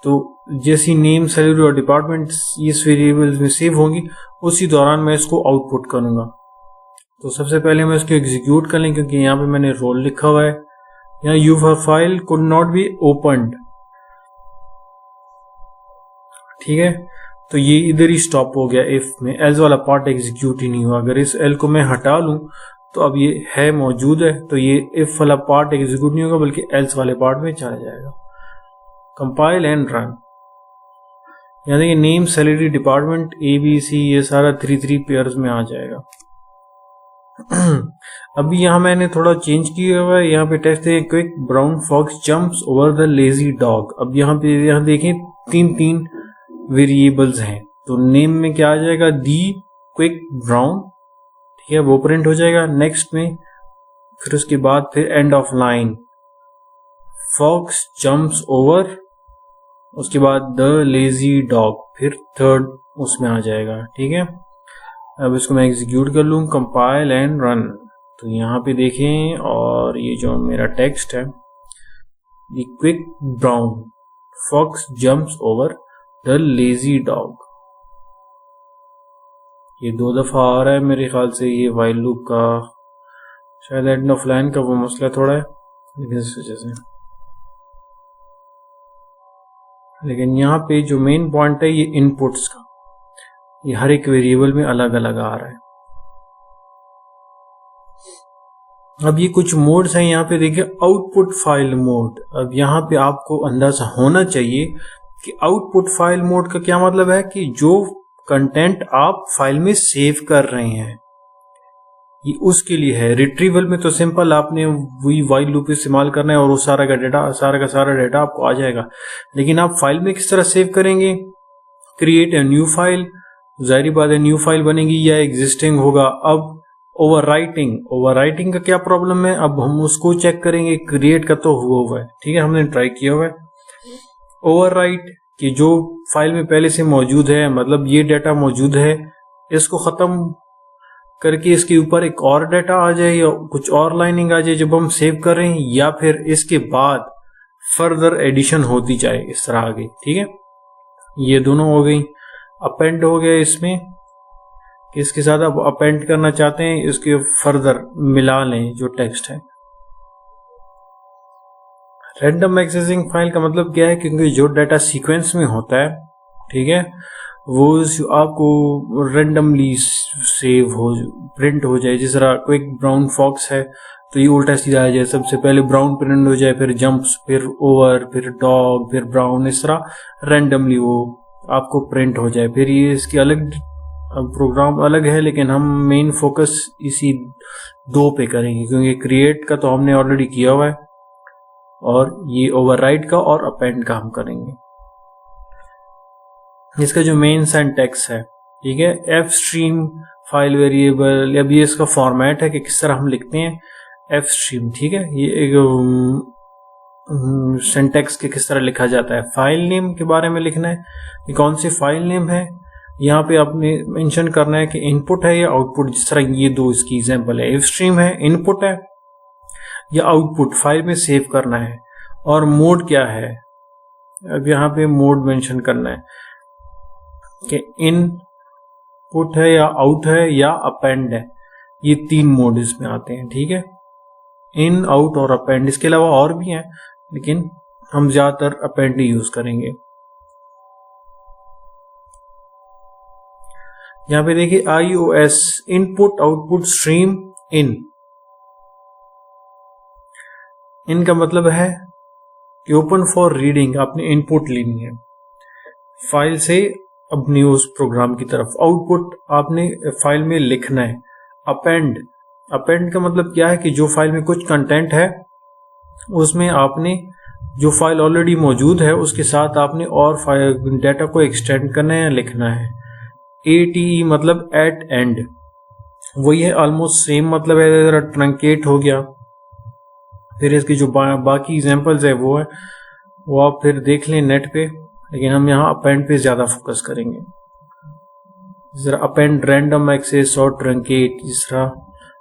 तो जैसी नेम सैलरी और डिपार्टमेंट इस वेरिएबल्स में सेव होंगी, उसी दौरान मैं इसको आउटपुट करूंगा। तो सबसे पहले मैं इसको एग्जीक्यूट कर लें, क्योंकि यहाँ पे मैंने रोल लिखा हुआ है। यहाँ your file could not be opened, ठीक है, तो ये इधर ही स्टॉप हो गया इफ में, एल्स वाला पार्ट एग्जीक्यूट ही नहीं हुआ। अगर इस एल को मैं हटा लूं तो अब ये है मौजूद है, तो ये इफ वाला पार्ट एग्जीक्यूट नहीं होगा बल्कि एल्स वाले पार्ट में चला जाएगा। Compile and run. यहाँ देखिए नेम सैलरी डिपार्टमेंट ABC ये सारा 3 पेयर्स में आ जाएगा। अभी यहाँ मैंने थोड़ा चेंज किया हुआ है, यहाँ पे टेक्स्ट है quick brown fox jumps over the lazy dog. अब यहाँ देखें 3 वेरिएबल्स हैं, तो नेम में क्या आ जाएगा, दी क्विक ब्राउन, ठीक है, वो प्रिंट हो जाएगा। नेक्स्ट में फिर उसके बाद फिर end of line fox jumps over, उसके बाद द लेजी डॉग, फिर थर्ड उसमें आ जाएगा। ठीक है, अब इसको मैं एग्जीक्यूट कर लूँ, कंपाइल एंड रन। तो यहाँ पे देखें, और ये जो मेरा टेक्स्ट है, the quick brown fox jumps over the lazy dog, ये 2 दफा आ रहा है मेरे ख्याल से। ये वाइल लूप का शायद एंड ऑफ लाइन का वो मसला थोड़ा है, लेकिन इस वजह से, लेकिन यहाँ पे जो मेन पॉइंट है ये इनपुट्स का, ये हर एक वेरिएबल में अलग अलग आ रहा है। अब ये कुछ मोड्स हैं, यहाँ पे देखिए आउटपुट फाइल मोड। अब यहाँ पे आपको अंदाजा होना चाहिए कि आउटपुट फाइल मोड का क्या मतलब है, कि जो कंटेंट आप फाइल में सेव कर रहे हैं ये उसके लिए है। रिट्रीवल में तो सिंपल आपने वही वाइल लूप इस्तेमाल करना है और वो सारा का सारा डेटा आपको आ जाएगा। लेकिन आप फाइल में किस तरह सेव करेंगे, क्रिएट ए न्यू फाइल, जाहिर बात है न्यू फाइल बनेगी या एग्जिस्टिंग होगा। अब ओवरराइटिंग का क्या प्रॉब्लम है, अब हम उसको चेक करेंगे। क्रिएट का तो हुआ है, ठीक है, हमने ट्राई किया हुआ है। ओवरराइट कि जो फाइल में पहले से मौजूद है, मतलब ये डेटा मौजूद है, इसको खत्म करके इसके ऊपर एक और डाटा आ जाए या कुछ और लाइनिंग आ जाए जब हम सेव करें, या फिर इसके बाद फर्दर एडिशन होती जाए इस तरह आगे। ठीक है, ये दोनों हो गई। अपेंड हो गया इसमें, इसके साथ आप अपेंड करना चाहते हैं, इसके फर्दर मिला लें जो टेक्स्ट है। रैंडम एक्सेसिंग फाइल का मतलब क्या है, क्योंकि जो डाटा सीक्वेंस में होता है, ठीक है, वो आपको रैंडमली सेव हो, प्रिंट हो जाए। जिस तरह कोई ब्राउन फॉक्स है तो ये उल्टा सीधा आ जाए, सबसे पहले ब्राउन प्रिंट हो जाए, फिर जंप्स, फिर ओवर, फिर डॉग, फिर ब्राउन, इस तरह रैंडमली वो आपको प्रिंट हो जाए। फिर ये इसकी अलग प्रोग्राम अलग है, लेकिन हम मेन फोकस इसी दो पे करेंगे, क्योंकि क्रिएट का तो हमने ऑलरेडी किया हुआ है और ये ओवरराइट का और अपेंड का हम करेंगे। इसका जो मेन सिंटैक्स है, ठीक है, एफ स्ट्रीम फाइल वेरिएबल, अब ये इसका फॉर्मेट है कि किस तरह हम लिखते हैं एफ स्ट्रीम। ठीक है, ये एक सिंटैक्स के किस तरह लिखा जाता है। फाइल नेम के बारे में लिखना है, ये कौन सी फाइल नेम है, यहाँ पे आपने मेंशन करना है कि इनपुट है या आउटपुट। जिस तरह ये दो इसकी एग्जांपल है, एफ स्ट्रीम है, इनपुट है या आउटपुट फाइल में सेव करना है, और मोड क्या है। अब यहाँ पे मोड मेंशन करना है कि इनपुट है या आउट है या अपेंड है, ये तीन मोड इसमें आते हैं। ठीक है, इन, आउट और अपेंड। इसके अलावा और भी हैं, लेकिन हम ज्यादातर अपेंड ही यूज करेंगे। यहां पे देखिए iOS input output stream in. इनका मतलब है कि ओपन फॉर रीडिंग, आपने इनपुट लेनी है फाइल से अपनी उस प्रोग्राम की तरफ। आउटपुट आपने फाइल में लिखना है। अपेंड, अपेंड का मतलब क्या है कि जो फाइल में कुछ कंटेंट है उसमें आपने जो फाइल ऑलरेडी मौजूद है उसके साथ आपने और फाइल डाटा को एक्सटेंड करना है या लिखना है। ATE मतलब एट एंड, वही है, ऑलमोस्ट सेम मतलब है। जरा ट्रंकेट हो गया। फिर इसकी जो बाकी एग्जांपल्स है वो आप फिर देख लें नेट पे, लेकिन हम यहाँ अपेंड पे ज्यादा फोकस करेंगे। जरा अपेंड रैंडम एक्सेस और ट्रंकेट, जिस तरह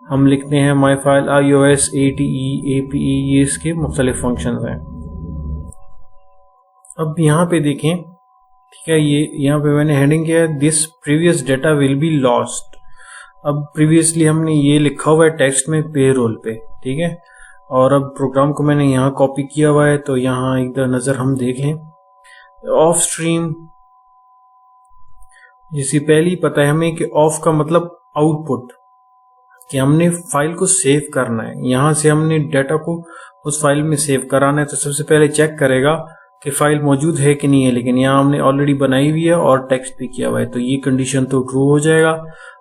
हम लिखते हैं my file iOS ATE APE, ये इसके मुख्तलिफ फंक्शन हैं। अब यहाँ पे देखें, ठीक है, ये यहाँ पे मैंने हेडिंग किया है this previous data will be lost. अब प्रीवियसली हमने ये लिखा हुआ है टेक्स्ट में पेरोल पे, ठीक है, और अब प्रोग्राम को मैंने यहाँ कॉपी किया हुआ है, तो यहाँ एक नजर हम देख लें। ऑफ स्ट्रीम, जिससे पहले ही पता है हमें कि ऑफ का मतलब आउटपुट, कि हमने फाइल को सेव करना है। यहाँ से हमने डाटा को उस फाइल में सेव कराना है, तो सबसे पहले चेक करेगा कि फाइल मौजूद है कि नहीं है, लेकिन यहाँ हमने ऑलरेडी बनाई हुई है और टेक्स्ट भी किया हुआ है, तो ये कंडीशन तो ट्रू हो जाएगा।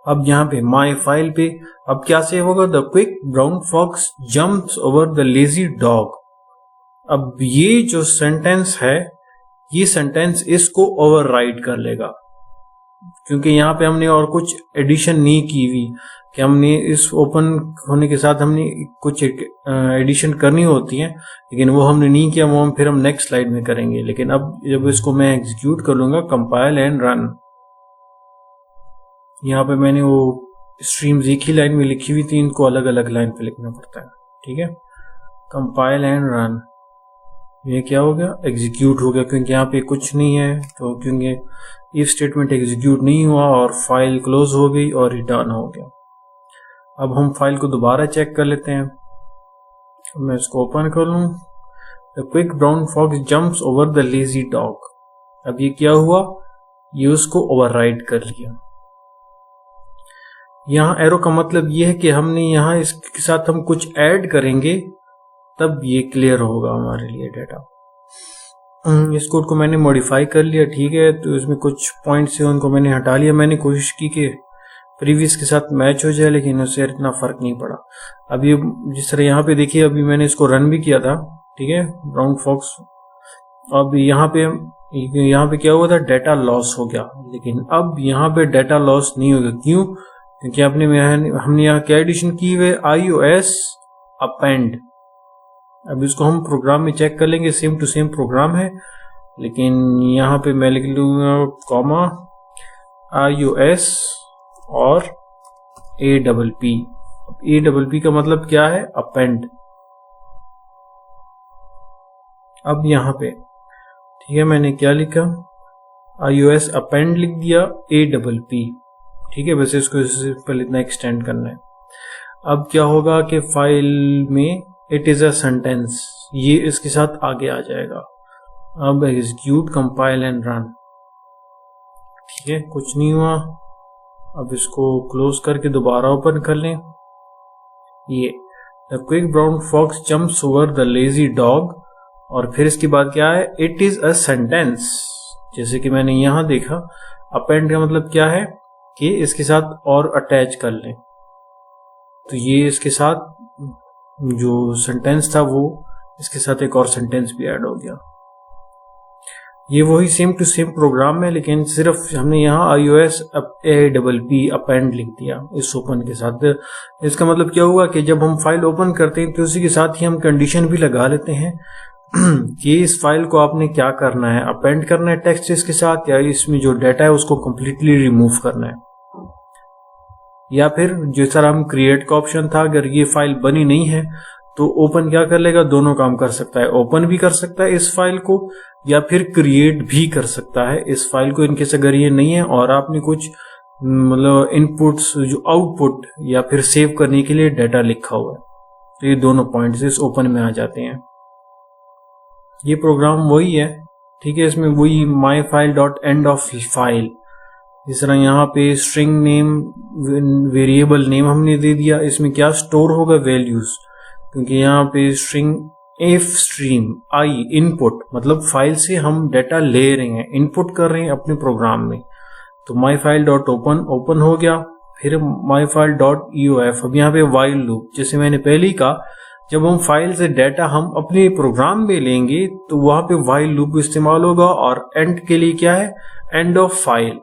अब यहाँ पे माई फाइल पे अब क्या सेव होगा, the quick brown fox jumps over the lazy dog. अब ये जो सेंटेंस है, ये सेंटेंस इसको ओवरराइड कर लेगा, क्योंकि यहाँ पे हमने और कुछ एडिशन नहीं की हुई, कि हमने इस ओपन होने के साथ हमने कुछ एडिशन करनी होती है, लेकिन वो हमने नहीं किया, वो हम नेक्स्ट स्लाइड में करेंगे। लेकिन अब जब इसको मैं एग्जीक्यूट कर लूंगा, कंपाइल एंड रन, यहाँ पे मैंने वो स्ट्रीम्स एक ही लाइन में लिखी हुई थी, इनको अलग अलग लाइन पे लिखना पड़ता है। ठीक है, कंपाइल एंड रन, ये क्या हो गया, एग्जीक्यूट हो गया, क्योंकि यहाँ पे कुछ नहीं है, तो क्योंकि इफ स्टेटमेंट एग्जीक्यूट नहीं हुआ और फाइल क्लोज हो गई और रिटर्न हो गया। अब हम फाइल को दोबारा चेक कर लेते हैं। मैं इसको ओपन कर लूं, the quick brown fox jumps over the lazy dog. अब ये क्या हुआ, ये उसको ओवरराइड कर लिया। यहाँ एरो का मतलब ये है कि हमने यहाँ इसके साथ हम कुछ ऐड करेंगे, तब ये क्लियर होगा हमारे लिए डाटा। इस कोड को मैंने मॉडिफाई कर लिया, ठीक है, तो इसमें कुछ पॉइंट्स हैं उनको मैंने हटा लिया। मैंने कोशिश की कि प्रीवियस के साथ मैच हो जाए, लेकिन उससे इतना फर्क नहीं पड़ा। अब ये जिस तरह यहाँ पे देखिए, अभी मैंने इसको रन भी किया था, ठीक है, ब्राउन फॉक्स। अब यहाँ पे क्या हुआ था, डाटा लॉस हो गया, लेकिन अब यहाँ पे डाटा लॉस नहीं होगा। क्यों, क्योंकि हमने यहाँ क्या एडिशन की हुई है, iOS अपेंड। अब इसको हम प्रोग्राम में चेक कर लेंगे, सेम टू सेम प्रोग्राम है, लेकिन यहाँ पे मैं लिख लूंगा कॉमा iOS और APP। APP का मतलब क्या है? अपेंड। अब यहाँ पे ठीक है, मैंने क्या लिखा? iOS अपेंड लिख दिया APP। ठीक है, वैसे इसको सिंपल इतना एक्सटेंड करना है। अब क्या होगा कि फाइल में इट इज अ सेंटेंस, ये इसके साथ आगे आ जाएगा। अब एग्जीक्यूट, कंपाइल एंड रन। ठीक है, कुछ नहीं हुआ। अब इसको क्लोज करके दोबारा ओपन कर लें। ये the quick brown fox jumps over the lazy dog, और फिर इसके बाद क्या है? It is a sentence. जैसे कि मैंने यहां देखा, अपेंड का मतलब क्या है कि इसके साथ और अटैच कर लें। तो ये इसके साथ जो सेंटेंस था वो इसके साथ एक और सेंटेंस भी ऐड हो गया। ये वही सेम टू सेम प्रोग्राम है, लेकिन सिर्फ हमने यहाँ iOS APP अपेंड लिख दिया इस ओपन के साथ। इसका मतलब क्या हुआ कि जब हम फाइल ओपन करते हैं तो उसी के साथ ही हम कंडीशन भी लगा लेते हैं कि इस फाइल को आपने क्या करना है, अपेंड करना है टेक्स्ट इसके साथ, या इसमें जो डाटा है उसको कंप्लीटली रिमूव करना है। या फिर जिस तरह हम क्रिएट का ऑप्शन था, अगर ये फाइल बनी नहीं है तो ओपन क्या कर लेगा? दोनों काम कर सकता है, ओपन भी कर सकता है इस फाइल को, या फिर क्रिएट भी कर सकता है इस फाइल को, इनकेस अगर ये नहीं है और आपने कुछ मतलब इनपुट्स जो आउटपुट या फिर सेव करने के लिए डाटा लिखा हुआ है, तो ये दोनों पॉइंट्स इस ओपन में आ जाते हैं। ये प्रोग्राम वही है। ठीक है, इसमें वही my file dot end of file, इस तरह यहाँ पे स्ट्रिंग नेम, वेरिएबल नेम हमने दे दिया। इसमें क्या स्टोर होगा? वैल्यूज, क्योंकि यहाँ पे string F stream I input, मतलब फाइल से हम डाटा ले रहे हैं, इनपुट कर रहे हैं अपने प्रोग्राम में। तो माई फाइल डॉट ओपन हो गया, फिर माई फाइल डॉट EOF। अब यहाँ पे वाइल लूप, जैसे मैंने पहले ही कहा, जब हम फाइल से डाटा हम अपने प्रोग्राम में लेंगे तो वहां पे वाइल लूप इस्तेमाल होगा, और एंड के लिए क्या है? End of file.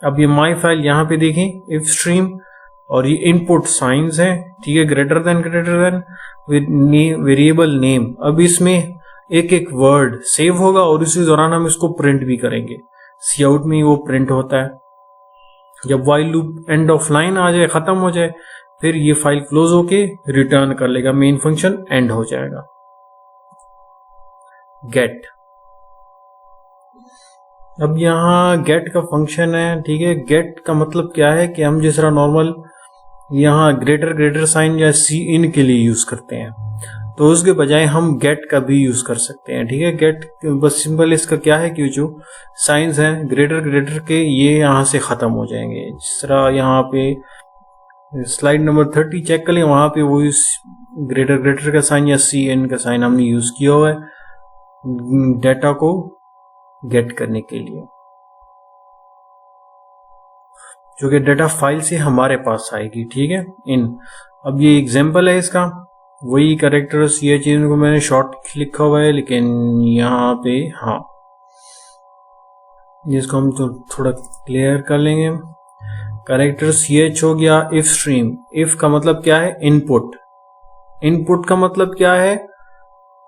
अब ये माई फाइल यहाँ पे देखें, इफ स्ट्रीम, और ये इनपुट साइंस है। ठीक है, ग्रेटर देन वेरिएबल नेम। अब इसमें एक एक वर्ड सेव होगा और इसी दौरान हम इसको प्रिंट भी करेंगे। सी आउट में वो प्रिंट होता है। जब while loop end of line आ जाए, खत्म हो जाए, फिर ये फाइल क्लोज होके रिटर्न कर लेगा, मेन फंक्शन एंड हो जाएगा। गेट, अब यहाँ गेट का फंक्शन है। ठीक है, गेट का मतलब क्या है कि हम जिस तरह नॉर्मल यहाँ ग्रेटर साइन या सी इन के लिए यूज करते हैं, तो उसके बजाय हम गेट का भी यूज कर सकते हैं। ठीक है, गेट बस सिंपल इसका क्या है कि जो साइंस हैं ग्रेटर के, ये यहाँ से खत्म हो जाएंगे। जिस तरह यहाँ पे स्लाइड नंबर 30 चेक कर लें, वहां पे वो इस ग्रेटर का साइन या सी एन का साइन हमने यूज किया हुआ है डाटा को गेट करने के लिए, जो कि डाटा फाइल से हमारे पास आएगी। ठीक है, इन अब ये एग्जांपल है इसका, वही कैरेक्टर CH को मैंने शॉर्ट लिखा हुआ है, लेकिन यहाँ पे हाँ इसको हम तो थोड़ा क्लियर कर लेंगे। कैरेक्टर CH हो गया। इफ स्ट्रीम, इफ का मतलब क्या है? इनपुट। इनपुट का मतलब क्या है?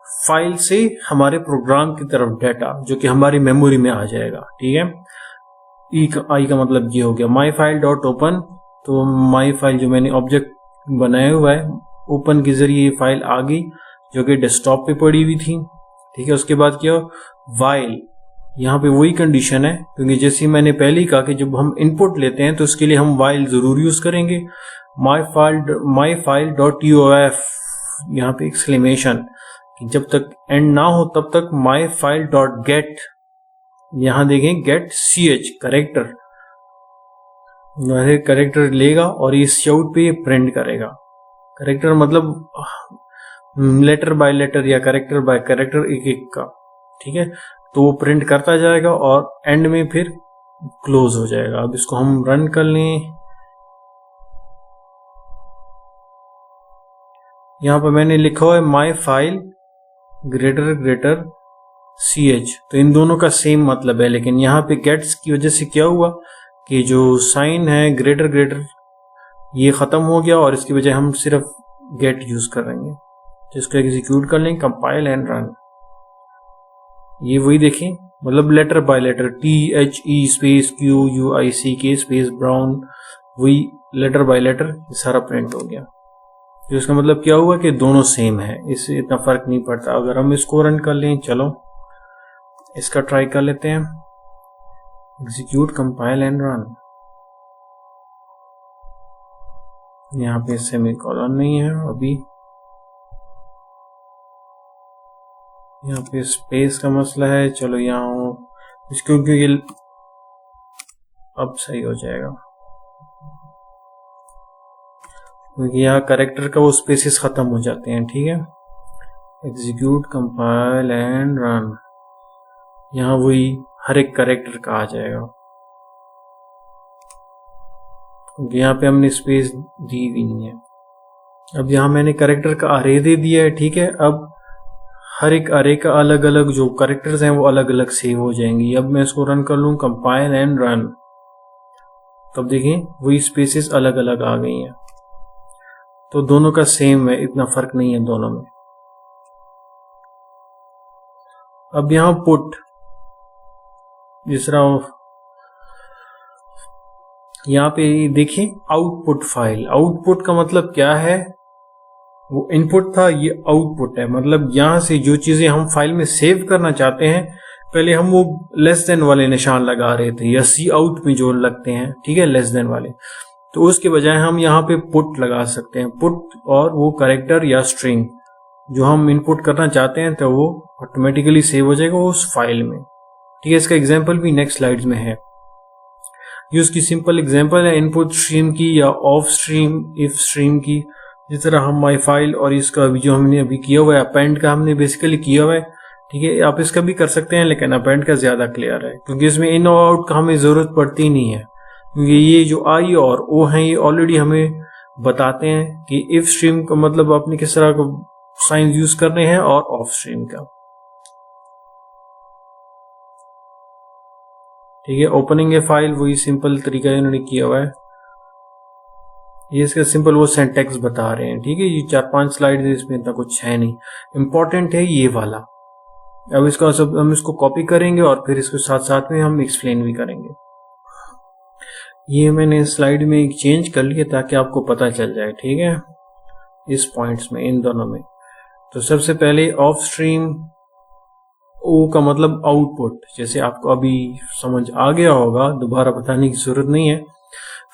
फाइल से हमारे प्रोग्राम की तरफ डाटा, जो कि हमारी मेमोरी में आ जाएगा। ठीक है, आई का मतलब ये हो गया। माई फाइल डॉट ओपन, तो माई फाइल जो मैंने ऑब्जेक्ट बनाया हुआ है, ओपन के जरिए ये फाइल आ गई, जो कि डेस्कटॉप पे पड़ी हुई थी। ठीक है, उसके बाद क्या? वाइल, यहाँ पे वही कंडीशन है, क्योंकि जैसे मैंने पहले ही कहा कि जब हम इनपुट लेते हैं तो उसके लिए हम वाइल जरूर यूज करेंगे। माई फाइल डॉट UOF, यहाँ पे एक्सक्लेमेशन, जब तक एंड ना हो तब तक माई फाइल डॉट गेट, यहां देखें गेट CH करेक्टर, करेक्टर लेगा और ये शाउट पे प्रिंट करेगा। करेक्टर मतलब लेटर बाय लेटर या करेक्टर बाय करेक्टर, एक एक का। ठीक है, तो वो प्रिंट करता जाएगा और एंड में फिर क्लोज हो जाएगा। अब इसको हम रन कर लें। यहां पर मैंने लिखा हुआ है माई फाइल ग्रेटर CH, तो इन दोनों का सेम मतलब है, लेकिन यहाँ पे गेट्स की वजह से क्या हुआ कि जो साइन है ग्रेटर ये खत्म हो गया, और इसकी वजह हम सिर्फ गेट यूज करेंगे। जिसको एग्जीक्यूट कर लें, कंपाइल एंड रन। ये वही देखें, मतलब letter by letter, THE space QUICK space brown, वही लेटर बाय लेटर सारा प्रिंट हो गया। तो इसका मतलब क्या हुआ कि दोनों सेम है, इससे इतना फर्क नहीं पड़ता। अगर हम इसको रन कर लें, चलो इसका ट्राई कर लेते हैं, एग्जीक्यूट कंपाइल एंड रन। यहाँ पे सेमीकोलन नहीं है अभी, यहाँ पे स्पेस का मसला है। चलो यहाँ क्योंकि ये अब सही हो जाएगा, क्योंकि यहाँ कैरेक्टर का वो स्पेसेस खत्म हो जाते हैं। ठीक है, एग्जीक्यूट कंपाइल एंड रन, यहाँ वही हर एक कैरेक्टर का आ जाएगा, क्योंकि यहाँ पे हमने स्पेस दी भी नहीं है। अब यहाँ मैंने कैरेक्टर का अरे दे दिया है। ठीक है, अब हर एक अरे का अलग अलग जो कैरेक्टर्स हैं वो अलग अलग सेव हो जाएंगी। अब मैं इसको रन कर लूँ, कंपाइल एंड रन, तब देखें वही स्पेसेस अलग अलग आ गई हैं। तो दोनों का सेम है, इतना फर्क नहीं है दोनों में। अब यहाँ पुट, जिस तरह यहाँ पे देखिए आउटपुट फाइल, आउटपुट का मतलब क्या है, वो इनपुट था, ये आउटपुट है। मतलब यहाँ से जो चीजें हम फाइल में सेव करना चाहते हैं, पहले हम वो लेस देन वाले निशान लगा रहे थे, या सी आउट में जो लगते हैं, ठीक है, लेस देन वाले, तो उसके बजाय हम यहाँ पे पुट लगा सकते हैं। पुट और वो कैरेक्टर या स्ट्रिंग जो हम इनपुट करना चाहते हैं, तो वो ऑटोमेटिकली सेव हो जाएगा उस फाइल में। ठीक है, इसका एग्जाम्पल भी नेक्स्ट स्लाइड्स में है। ये उसकी सिंपल एग्जाम्पल है इनपुट स्ट्रीम की या ऑफ स्ट्रीम इफ स्ट्रीम की। जिस तरह हम माई फाइल और इसका अभी जो हमने अभी किया हुआ है, अपेंड का हमने बेसिकली किया हुआ है। ठीक है, आप इसका भी कर सकते हैं, लेकिन अपेंड का ज्यादा क्लियर है, क्योंकि इसमें इन और आउट का हमें जरूरत पड़ती नहीं है, क्योंकि ये जो आई और ओ हैं ये ऑलरेडी हमें बताते हैं कि इफ स्ट्रीम का मतलब आपने किस तरह का साइन यूज करने हैं और ऑफ स्ट्रीम का। ठीक है, ओपनिंग ए फाइल वही सिंपल तरीका इन्होंने किया हुआ है। ये इसका सिंपल वो सिंटैक्स बता रहे हैं। ठीक है, ये 4-5 स्लाइड है, इसमें इतना कुछ है नहीं, इंपॉर्टेंट है ये वाला। अब इसका सब हम इसको कॉपी करेंगे और फिर इसके साथ साथ में हम एक्सप्लेन भी करेंगे। ये मैंने स्लाइड में एक चेंज कर लिया ताकि आपको पता चल जाए। ठीक है, इस पॉइंट्स में, इन दोनों में। तो सबसे पहले ऑफ स्ट्रीम ओ का मतलब आउटपुट, जैसे आपको अभी समझ आ गया होगा, दोबारा बताने की जरूरत नहीं है।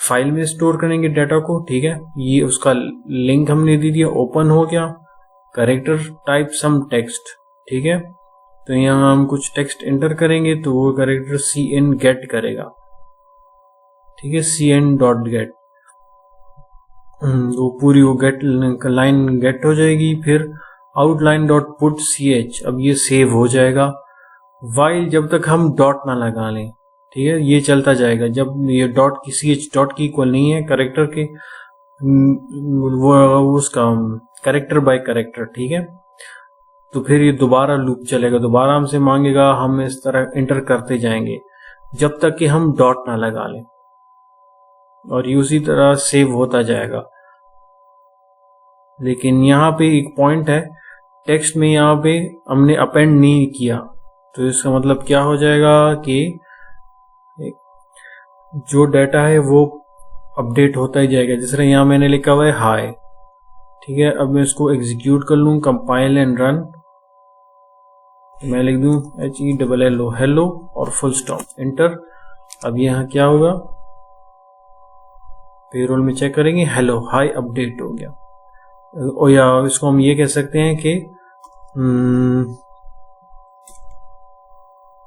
फाइल में स्टोर करेंगे डाटा को। ठीक है, ये उसका लिंक हमने दे दिया, ओपन हो गया, कैरेक्टर टाइप सम टेक्स्ट। ठीक है, तो यहाँ हम कुछ टेक्स्ट एंटर करेंगे तो वो कैरेक्टर cn गेट करेगा। ठीक है, cn डॉट गेट, वो पूरी वो गेट लाइन गेट हो जाएगी। फिर आउटलाइन डॉट पुट ch, अब ये सेव हो जाएगा वाइल जब तक हम डॉट ना लगा लें। ठीक है, ये चलता जाएगा जब ये डॉट की ch डॉट की इक्वल नहीं है कैरेक्टर के, वो उसका कैरेक्टर बाय कैरेक्टर। ठीक है, तो फिर ये दोबारा लूप चलेगा, दोबारा हमसे मांगेगा, हम इस तरह एंटर करते जाएंगे जब तक कि हम डॉट ना लगा लें, और ये उसी तरह सेव होता जाएगा। लेकिन यहाँ पे एक पॉइंट है, टेक्स्ट में यहाँ पे हमने अपेंड नहीं किया, तो इसका मतलब क्या हो जाएगा कि जो डाटा है वो अपडेट होता ही जाएगा। जिस तरह यहाँ मैंने लिखा हुआ है हाय। ठीक है, अब मैं इसको एग्जीक्यूट कर लूँ, कंपाइल एंड रन, मैं लिख दूं HELLO हेलो और फुल स्टॉप, एंटर। अब यहाँ क्या होगा, पेरोल में चेक करेंगे, हेलो हाई अपडेट हो गया। और या इसको हम ये कह सकते हैं कि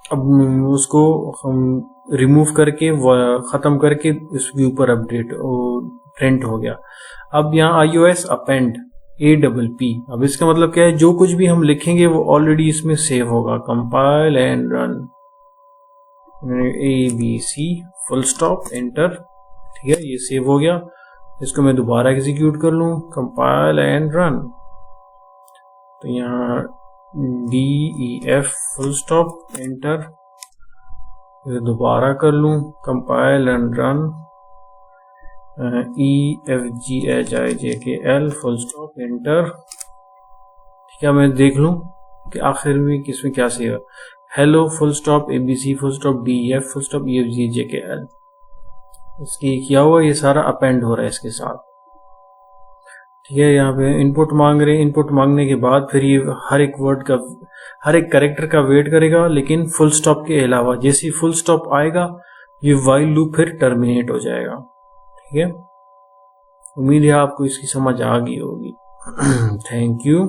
अब उसको हम रिमूव करके खत्म करके इसके ऊपर अपडेट प्रिंट हो गया। अब यहाँ iOS अपेंड APP, अब इसका मतलब क्या है, जो कुछ भी हम लिखेंगे वो ऑलरेडी इसमें सेव होगा। Compile and run, ABC full stop, enter. ठीक है, ये सेव हो गया। इसको मैं दोबारा एग्जीक्यूट कर लूं, कंपाइल एंड रन, तो यहाँ DEF फुल स्टॉप, एंटर। दोबारा कर लूं, compile and run, EFGHIJKL full stop, enter. ठीक है, मैं देख लूं कि आखिर में किसमें क्या सेव है, hello full stop, ABC full stop, DEF full stop, EFGHIJKL। इसकी किया हुआ, ये सारा अपेंड हो रहा है इसके साथ। ठीक है, यहाँ पे इनपुट मांग रहे हैं। इनपुट मांगने के बाद फिर ये हर एक वर्ड का, हर एक कैरेक्टर का वेट करेगा, लेकिन फुल स्टॉप के अलावा। जैसे ही फुल स्टॉप आएगा ये वाइल लूप फिर टर्मिनेट हो जाएगा। ठीक है, उम्मीद है आपको इसकी समझ आ गई होगी। Thank you.